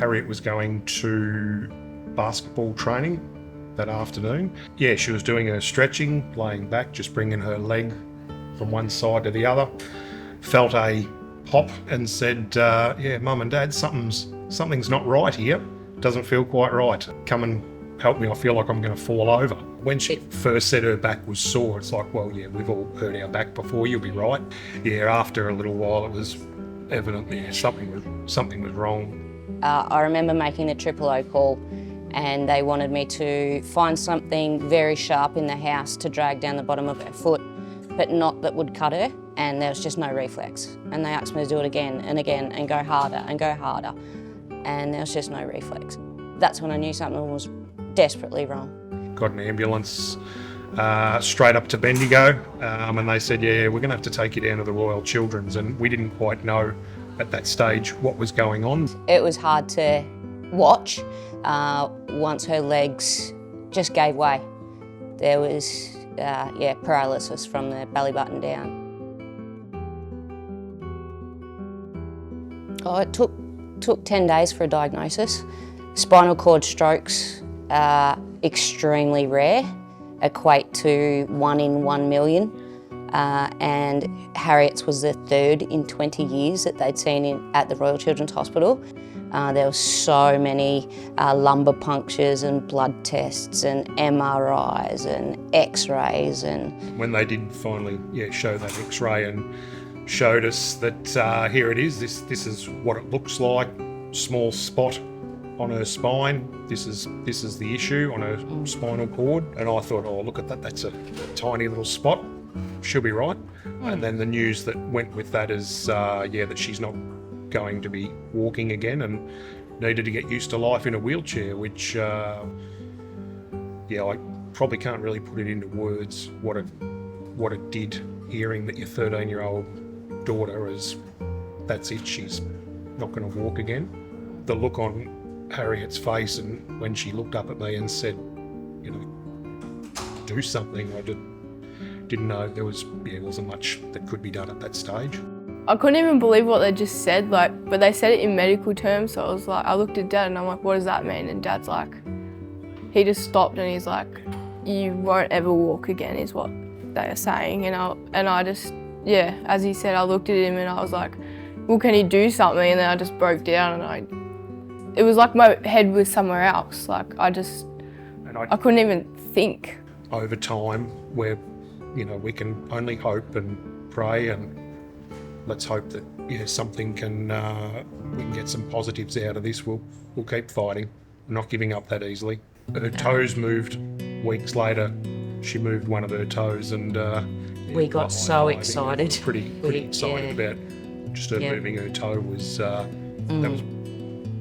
Harriet was going to basketball training that afternoon. Yeah, she was doing her stretching, laying back, just bringing her leg from one side to the other. Felt a pop and said, yeah, Mum and Dad, something's not right here. Doesn't feel quite right. Come and help me, I feel like I'm going to fall over. When she first said her back was sore, it's like, well, yeah, we've all hurt our back before, you'll be right. Yeah, after a little while, it was evident, yeah, something was wrong. I remember making the 000 call, and they wanted me to find something very sharp in the house to drag down the bottom of her foot, but not that would cut her, and there was just no reflex. And they asked me to do it again and again and go harder, and there was just no reflex. That's when I knew something was desperately wrong. Got an ambulance straight up to Bendigo, and they said, yeah, we're going to have to take you down to the Royal Children's, and we didn't quite know at that stage what was going on. It was hard to watch once her legs just gave way. There was paralysis from the belly button down. Oh, it took 10 days for a diagnosis. Spinal cord strokes are extremely rare, equate to 1 in 1 million. And Harriet's was the 3rd in 20 years that they'd seen at the Royal Children's Hospital. There were so many lumbar punctures and blood tests and MRIs and X-rays. And when they did finally show that X-ray and showed us that here it is, this is what it looks like, small spot on her spine, this is the issue on her spinal cord. And I thought, oh, look at that, that's a tiny little spot, she'll be right. And then the news that went with that is, that she's not going to be walking again and needed to get used to life in a wheelchair, which, I probably can't really put it into words what it did, hearing that your 13-year-old daughter is, that's it, she's not going to walk again. The look on Harriet's face, and when she looked up at me and said, do something, I didn't know there wasn't much that could be done at that stage. I couldn't even believe what they just said, but they said it in medical terms, so I looked at Dad and I'm like, what does that mean? And Dad's like, he just stopped and he's like, you won't ever walk again is what they are saying. And I just, as he said, I looked at him and I was like, well, can he do something? And then I just broke down and it was like my head was somewhere else. Like I couldn't even think. Over time, we can only hope and pray, and let's hope that something we can get some positives out of this. We'll keep fighting. We're not giving up that easily. Her toes moved weeks later. She moved one of her toes, and we got so excited. Pretty excited about just her moving her toe. Was that was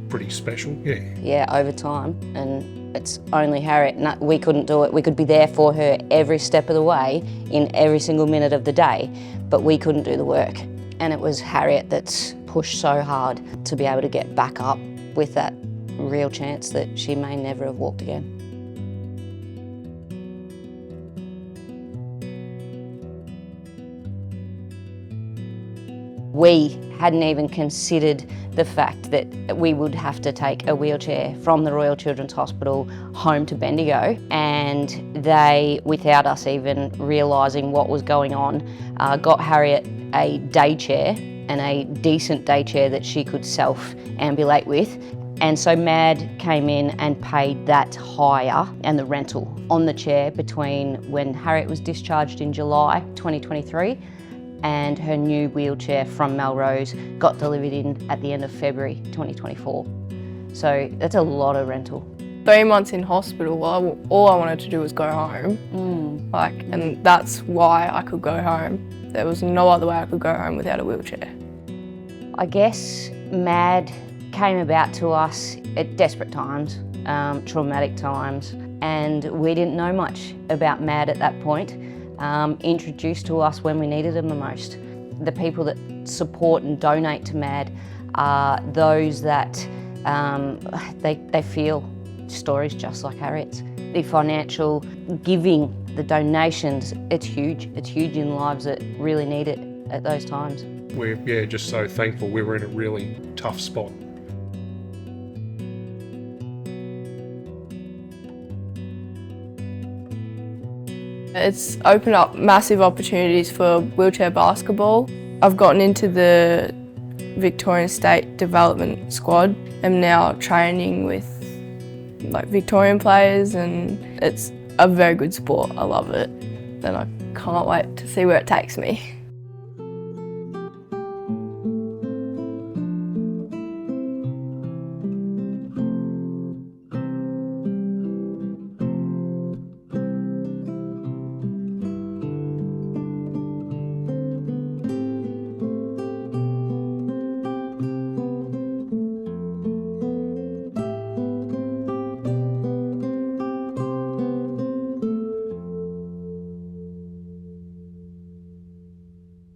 pretty special. Yeah, over time, and it's only Harriet. No, we couldn't do it. We could be there for her every step of the way in every single minute of the day, but we couldn't do the work. And it was Harriet that's pushed so hard to be able to get back up with that real chance that she may never have walked again. We hadn't even considered the fact that we would have to take a wheelchair from the Royal Children's Hospital home to Bendigo, and they, without us even realising what was going on, got Harriet a day chair, and a decent day chair that she could self-ambulate with. And so MAD came in and paid that hire and the rental on the chair between when Harriet was discharged in July 2023 and her new wheelchair from Melrose got delivered in at the end of February 2024. So that's a lot of rental. 3 months in hospital, all I wanted to do was go home. And that's why I could go home. There was no other way I could go home without a wheelchair. I guess MAD came about to us at desperate times, traumatic times, and we didn't know much about MAD at that point. Introduced to us when we needed them the most. The people that support and donate to MAD are those that they feel stories just like Harriet's. The financial giving, the donations, it's huge. It's huge in lives that really need it at those times. We're just so thankful. We were in a really tough spot. It's opened up massive opportunities for wheelchair basketball. I've gotten into the Victorian State Development Squad. I'm now training with Victorian players, and it's a very good sport. I love it, and I can't wait to see where it takes me.